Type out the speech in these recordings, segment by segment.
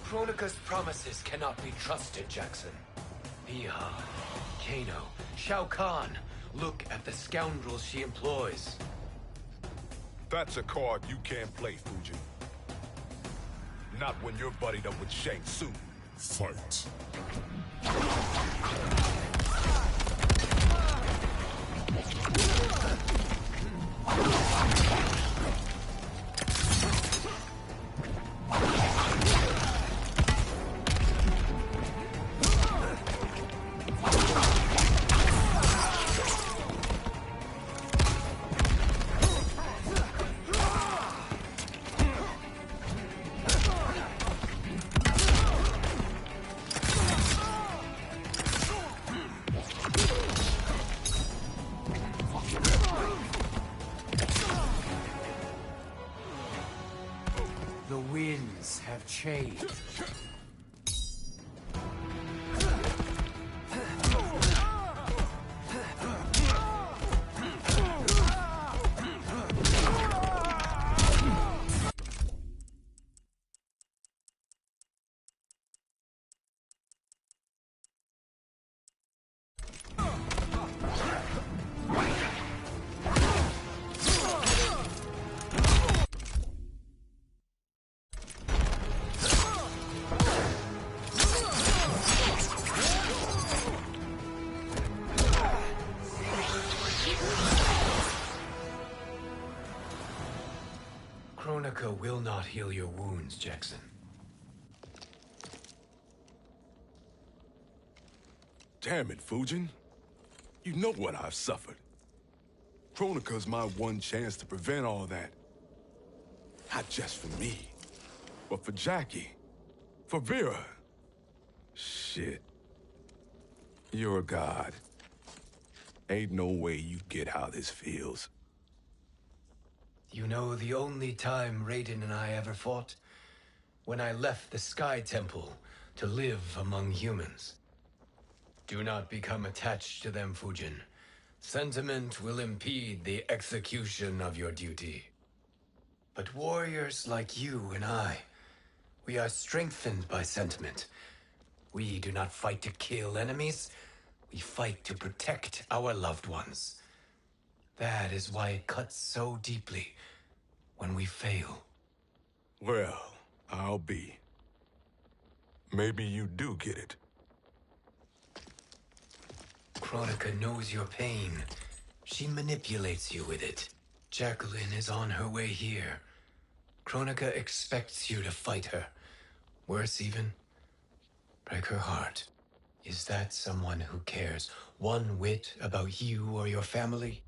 Kronika's promises cannot be trusted, Jackson. Piha, Kano, Shao Kahn. Look at the scoundrels she employs. That's a card you can't play, Fujin. Not when you're buddied up with Shang Tsung. Fight. The winds have changed. Kronika will not heal your wounds, Jackson. Damn it, Fujin. You know what I've suffered. Kronika's my one chance to prevent all that. Not just for me, but for Jackie, for Vera. Shit. You're a god. Ain't no way you get how this feels. You know the only time Raiden and I ever fought? When I left the Sky Temple to live among humans. Do not become attached to them, Fujin. Sentiment will impede the execution of your duty. But warriors like you and I, we are strengthened by sentiment. We do not fight to kill enemies. We fight to protect our loved ones. That is why it cuts so deeply when we fail. Well, I'll be. Maybe you do get it. Kronika knows your pain. She manipulates you with it. Jacqueline is on her way here. Kronika expects you to fight her. Worse even, break her heart. Is that someone who cares one whit about you or your family?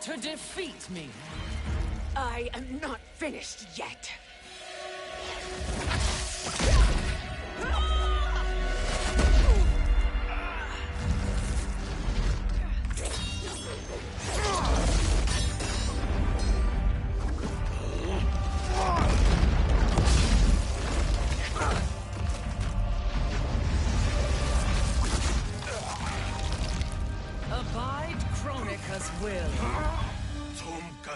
To defeat me. I am not finished yet. Abide Kronika's will.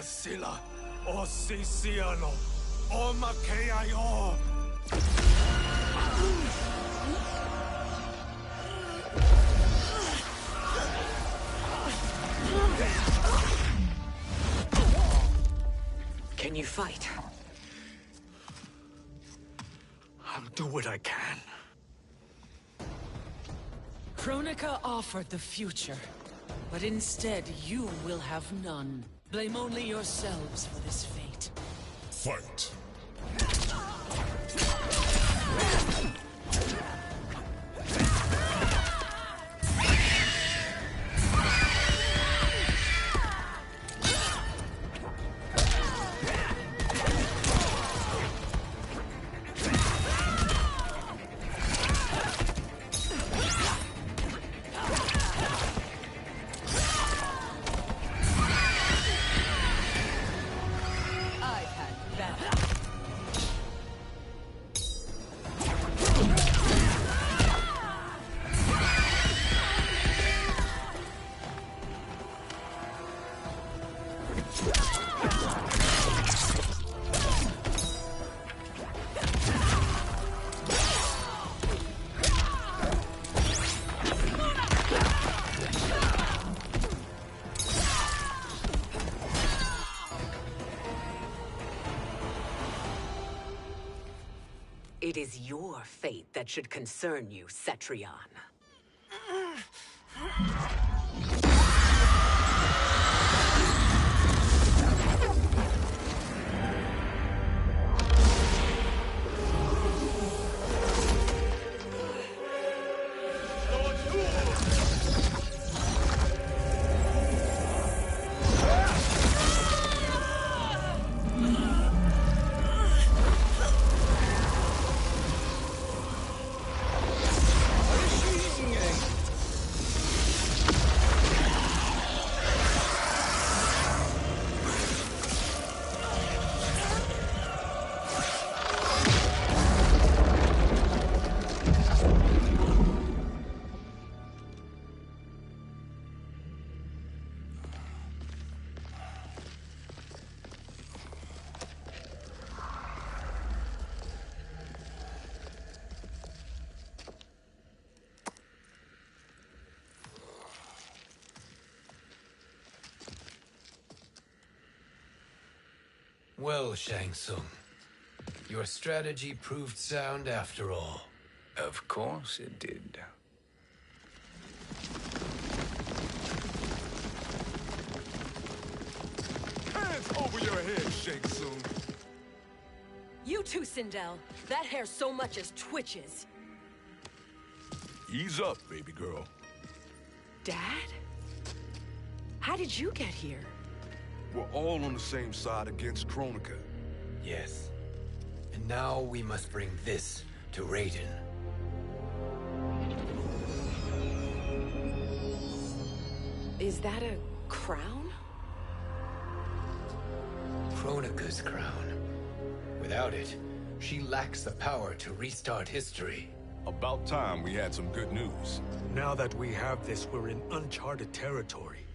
Sila, o Siciano, o Makeayo. Can you fight? I'll do what I can. Kronika offered the future, but instead you will have none. Blame only yourselves for this fate. Fight. It is your fate that should concern you, Cetrion. Well, Shang Tsung, your strategy proved sound after all. Of course it did. Hands over your head, Shang Tsung. You too, Sindel. That hair so much as twitches. Ease up, baby girl. Dad? How did you get here? We're all on the same side against Kronika. Yes. And now we must bring this to Raiden. Is that a crown? Kronika's crown. Without it, she lacks the power to restart history. About time we had some good news. Now that we have this, we're in uncharted territory.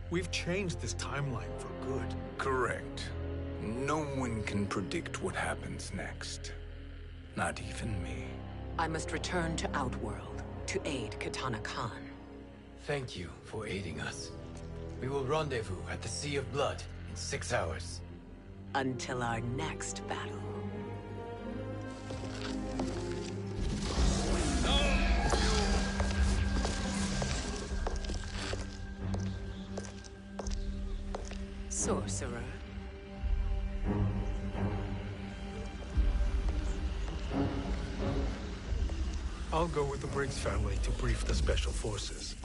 We've changed this timeline for good. Correct. No one can predict what happens next. Not even me. I must return to Outworld to aid Kitana Khan. Thank you for aiding us. We will rendezvous at the Sea of Blood in 6 hours. Until our next battle. Sorcerer. I'll go with the Briggs family to brief the Special Forces.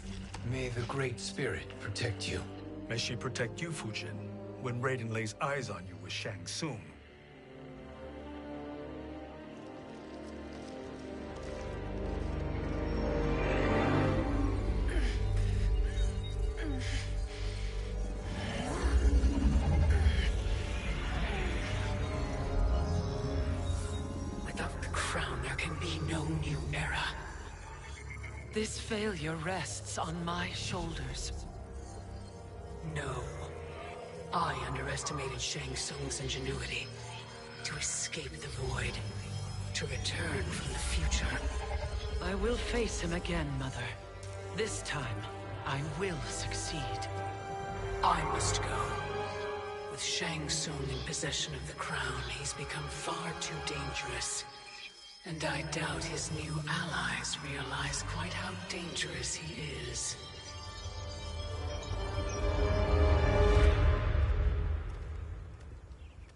May the Great Spirit protect you. May she protect you, Fujin, when Raiden lays eyes on you with Shang Tsung. Without the crown, there can be no new era. This failure rests on my shoulders. No. I underestimated Shang Tsung's ingenuity. To escape the void. To return from the future. I will face him again, Mother. This time, I will succeed. I must go. With Shang Tsung in possession of the crown, he's become far too dangerous. And I doubt his new allies realize quite how dangerous he is.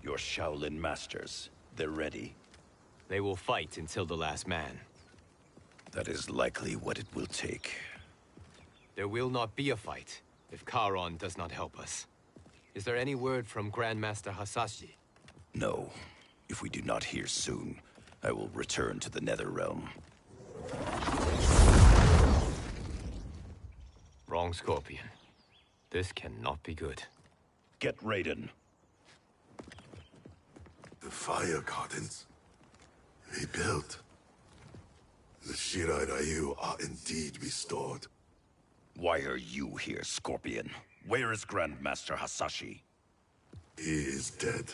Your Shaolin masters, they're ready. They will fight until the last man. That is likely what it will take. There will not be a fight if Charon does not help us. Is there any word from Grandmaster Hasashi? No. If we do not hear soon, I will return to the Netherrealm. Wrong, Scorpion. This cannot be good. Get Raiden. The fire gardens. Rebuilt. The Shirai Ryu are indeed restored. Why are you here, Scorpion? Where is Grandmaster Hasashi? He is dead.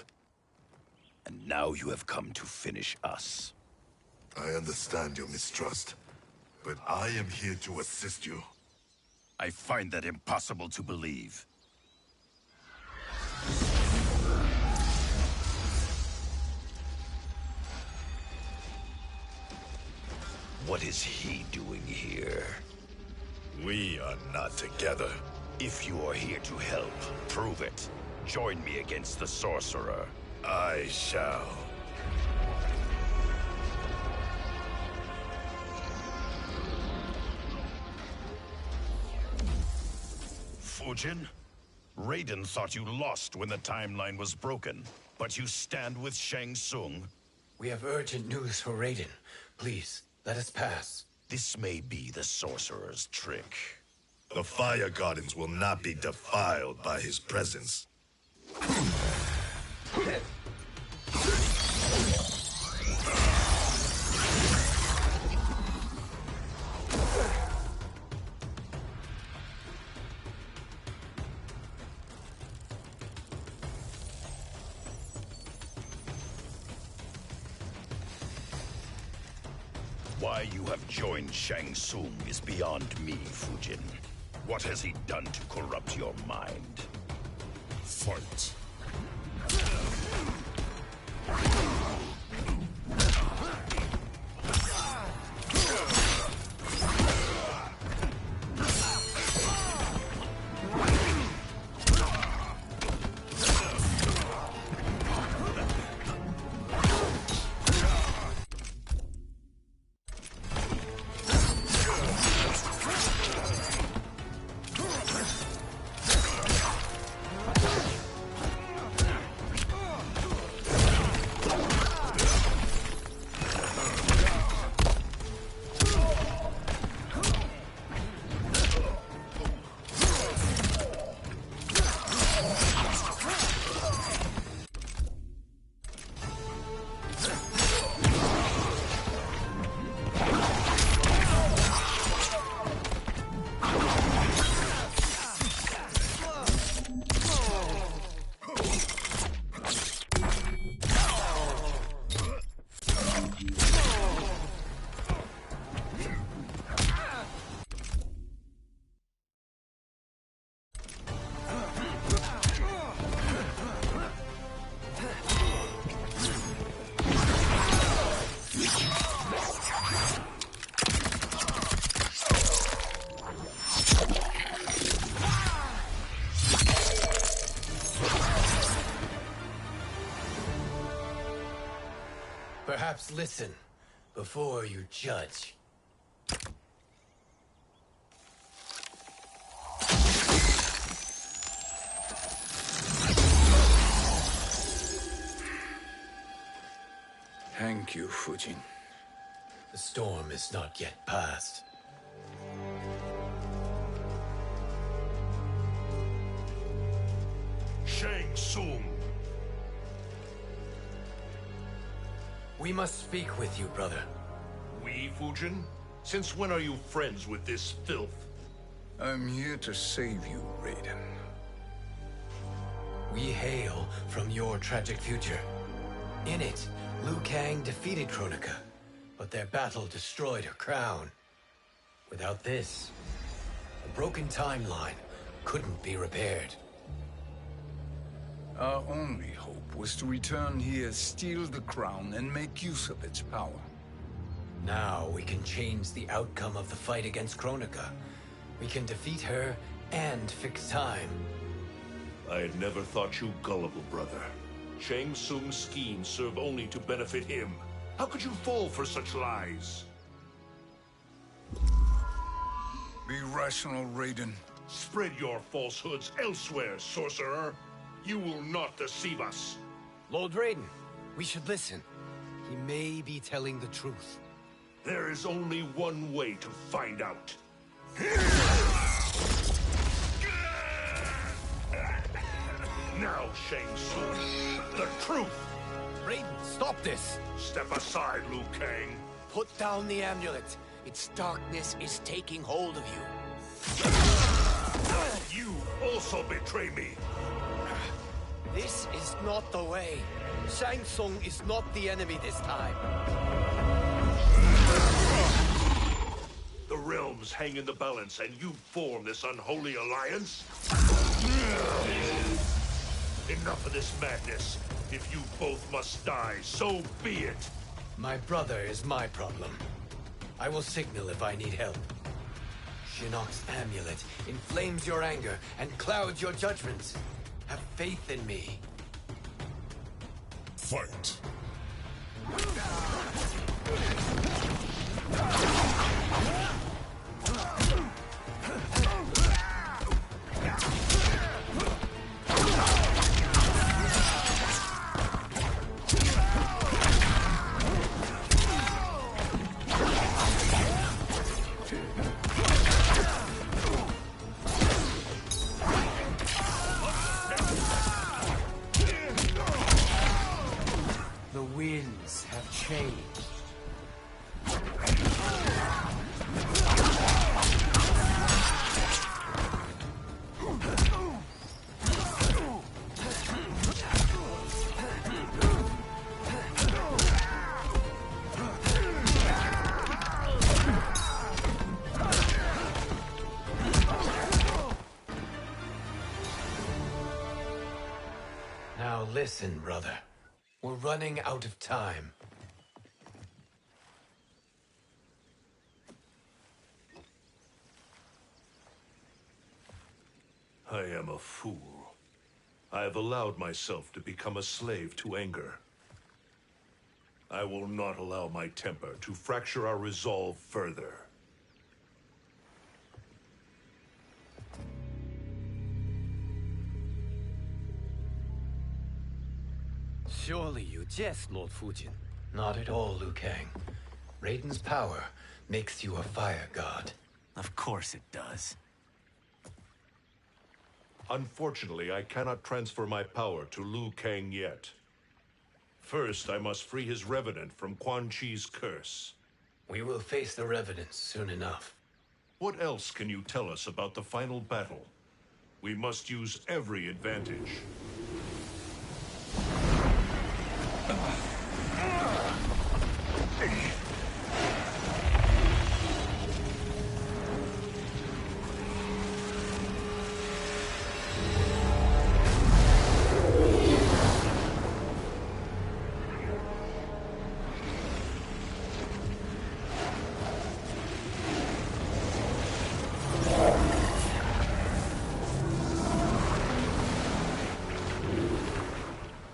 And now you have come to finish us. I understand your mistrust, but I am here to assist you. I find that impossible to believe. What is he doing here? We are not together. If you are here to help, prove it. Join me against the sorcerer. I shall. Fujin? Raiden thought you lost when the timeline was broken, but you stand with Shang Tsung. We have urgent news for Raiden. Please, let us pass. This may be the sorcerer's trick. The Fire Gardens will not be defiled by his presence. Why you have joined Shang Tsung is beyond me, Fujin. What has he done to corrupt your mind? Fight. Perhaps listen before you judge. Thank you, Fujin. The storm is not yet past. Shang Tsung! We must speak with you, brother. We, Fujin? Since when are you friends with this filth? I'm here to save you, Raiden. We hail from your tragic future. In it, Liu Kang defeated Kronika, but their battle destroyed her crown. Without this, a broken timeline couldn't be repaired. Our only hope was to return here, steal the crown, and make use of its power. Now we can change the outcome of the fight against Kronika. We can defeat her and fix time. I had never thought you gullible, brother. Shang Tsung's schemes serve only to benefit him. How could you fall for such lies? Be rational, Raiden. Spread your falsehoods elsewhere, sorcerer. You will not deceive us. Lord Raiden, we should listen. He may be telling the truth. There is only one way to find out. Now, Shang Tsung, the truth! Raiden, stop this! Step aside, Liu Kang. Put down the amulet. Its darkness is taking hold of you. You also betray me. This is not the way. Shang Tsung is not the enemy this time. The realms hang in the balance, and you form this unholy alliance? Enough of this madness. If you both must die, so be it. My brother is my problem. I will signal if I need help. Shinnok's amulet inflames your anger and clouds your judgments. Have faith in me. Fight. The winds have changed. Now listen, brother. We're running out of time. I am a fool. I have allowed myself to become a slave to anger. I will not allow my temper to fracture our resolve further. Surely you jest, Lord Fujin. Not at all, Liu Kang. Raiden's power makes you a fire god. Of course it does. Unfortunately, I cannot transfer my power to Liu Kang yet. First, I must free his revenant from Quan Chi's curse. We will face the Revenants soon enough. What else can you tell us about the final battle? We must use every advantage.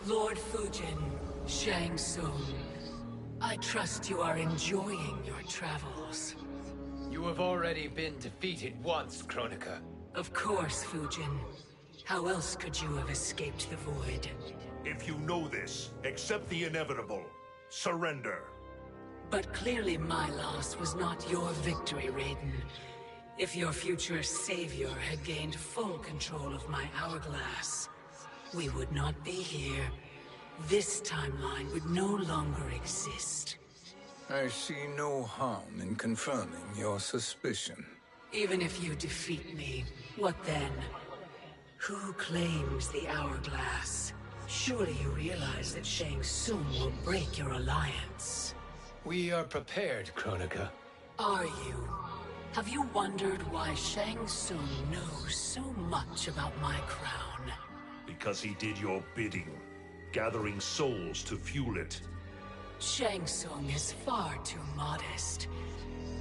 Lord Fujin, Shang Tsung, I trust you are enjoying your travels. You have already been defeated once, Kronika. Of course, Fujin. How else could you have escaped the void? If you know this, accept the inevitable. Surrender. But clearly my loss was not your victory, Raiden. If your future savior had gained full control of my hourglass, we would not be here. This timeline would no longer exist. I see no harm in confirming your suspicion. Even if you defeat me, what then? Who claims the hourglass? Surely you realize that Shang Tsung will break your alliance. We are prepared, Kronika. Are you? Have you wondered why Shang Tsung knows so much about my crown? Because he did your bidding, gathering souls to fuel it. Shang Tsung is far too modest.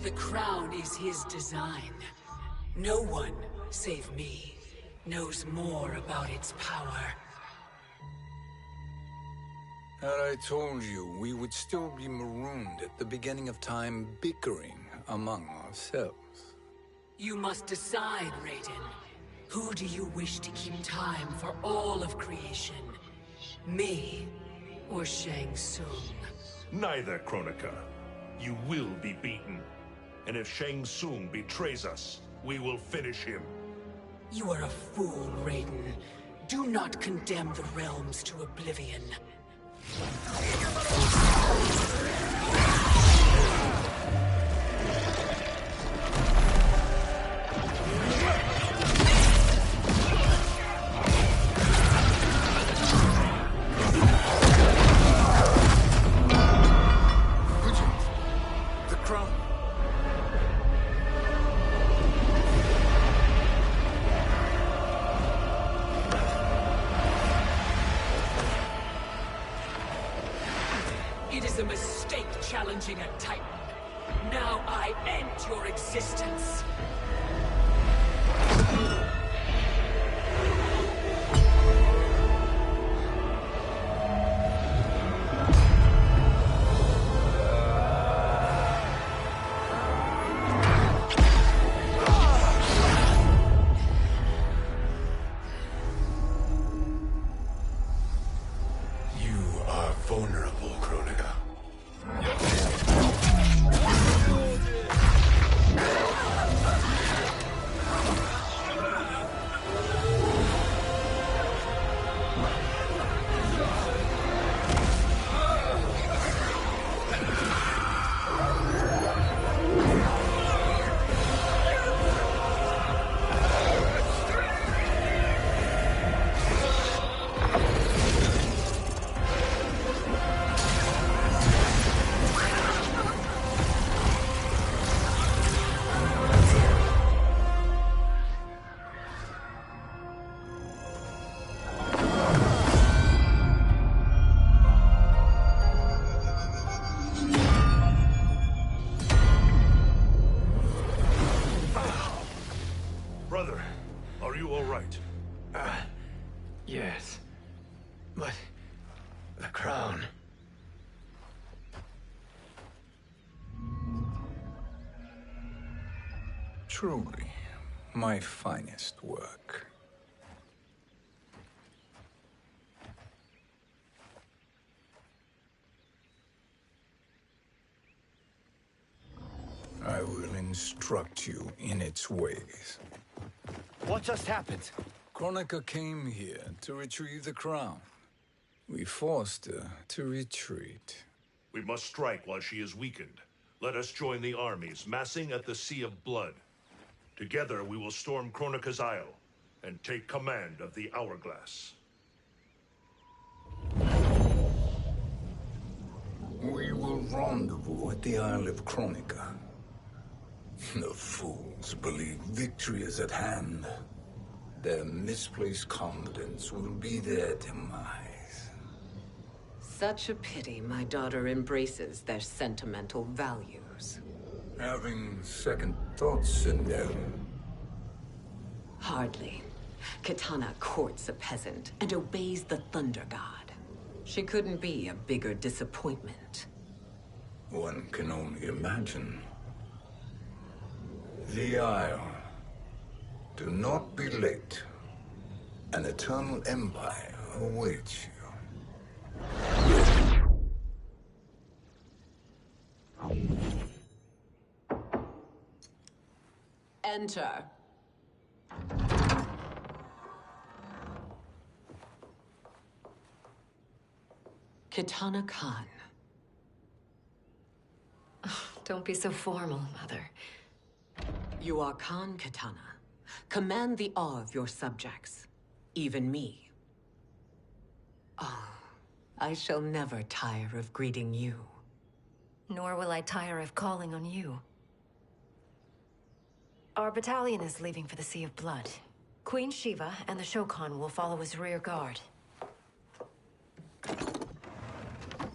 The crown is his design. No one, save me, knows more about its power. Had I told you, we would still be marooned at the beginning of time, bickering among ourselves. You must decide, Raiden. Who do you wish to keep time for all of creation? Me or Shang Tsung? Neither, Kronika. You will be beaten. And if Shang Tsung betrays us, we will finish him. You are a fool, Raiden. Do not condemn the realms to oblivion. was a mistake challenging a Titan. Now I end your existence. Vulnerable, Kronika. Brother, are you all right? Yes. But... the crown... Truly, my finest work. I will instruct you in its ways. What just happened? Kronika came here to retrieve the crown. We forced her to retreat. We must strike while she is weakened. Let us join the armies, massing at the Sea of Blood. Together we will storm Kronika's Isle, and take command of the Hourglass. We will rendezvous at the Isle of Kronika. The fools believe victory is at hand. Their misplaced confidence will be their demise. Such a pity my daughter embraces their sentimental values. Having second thoughts, Sindel? Hardly. Kitana courts a peasant and obeys the Thunder God. She couldn't be a bigger disappointment. One can only imagine. The Isle. Do not be late. An eternal empire awaits you. Enter. Kitana Khan. Don't be so formal, Mother. You are Khan Kitana. Command the awe of your subjects. Even me. Oh, I shall never tire of greeting you. Nor will I tire of calling on you. Our battalion is leaving for the Sea of Blood. Queen Shiva and the Shokan will follow as rear guard.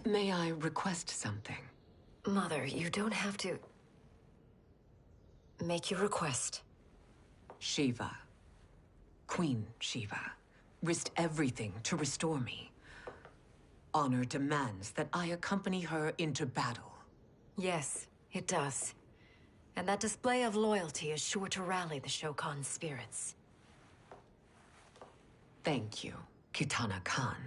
May I request something? Mother, you don't have to... make your request. Shiva. Queen Shiva. Risked everything to restore me. Honor demands that I accompany her into battle. Yes, it does. And that display of loyalty is sure to rally the Shokan's spirits. Thank you, Kitana Khan.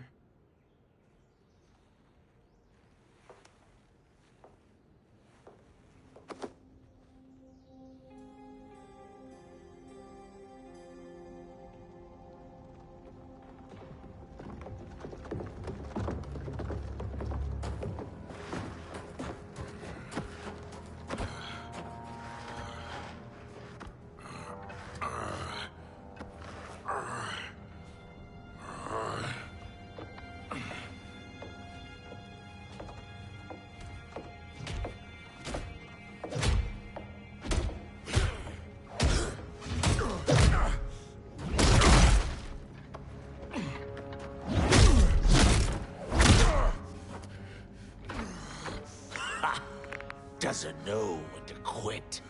doesn't know when to quit.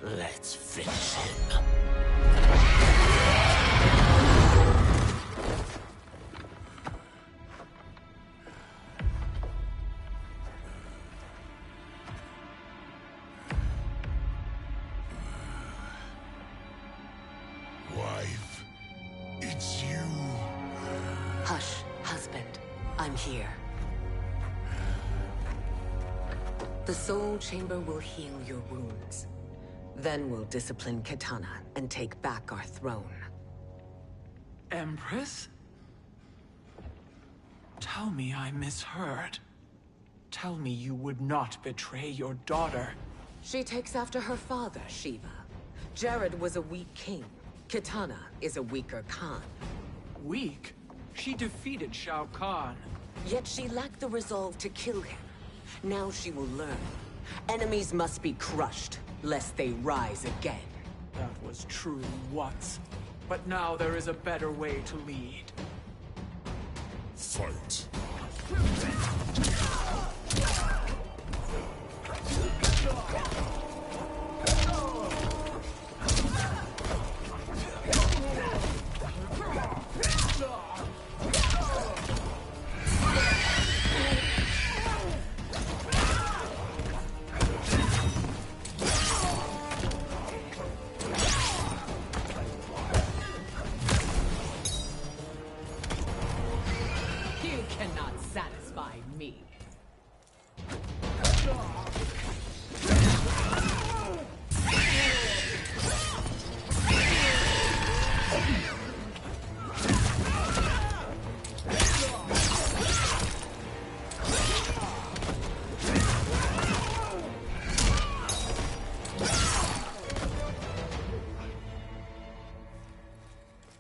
Let's finish him. Wife, it's you. Hush, husband. I'm here. The Soul Chamber will heal your wounds. Then we'll discipline Kitana and take back our throne. Empress? Tell me I misheard. Tell me you would not betray your daughter. She takes after her father, Shiva. Jared was a weak king. Kitana is a weaker Khan. Weak? She defeated Shao Kahn. Yet she lacked the resolve to kill him. Now she will learn. Enemies must be crushed, lest they rise again. That was true once. But now there is a better way to lead. Fight. You cannot satisfy me.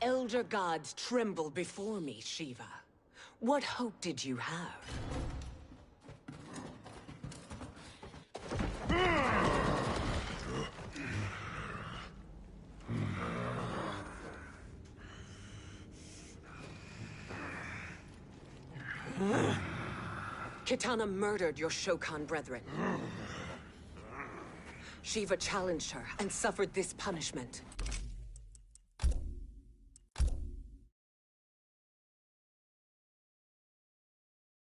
Elder gods tremble before me, Shiva. What hope did you have? Kitana murdered your Shokan brethren. Shiva challenged her and suffered this punishment.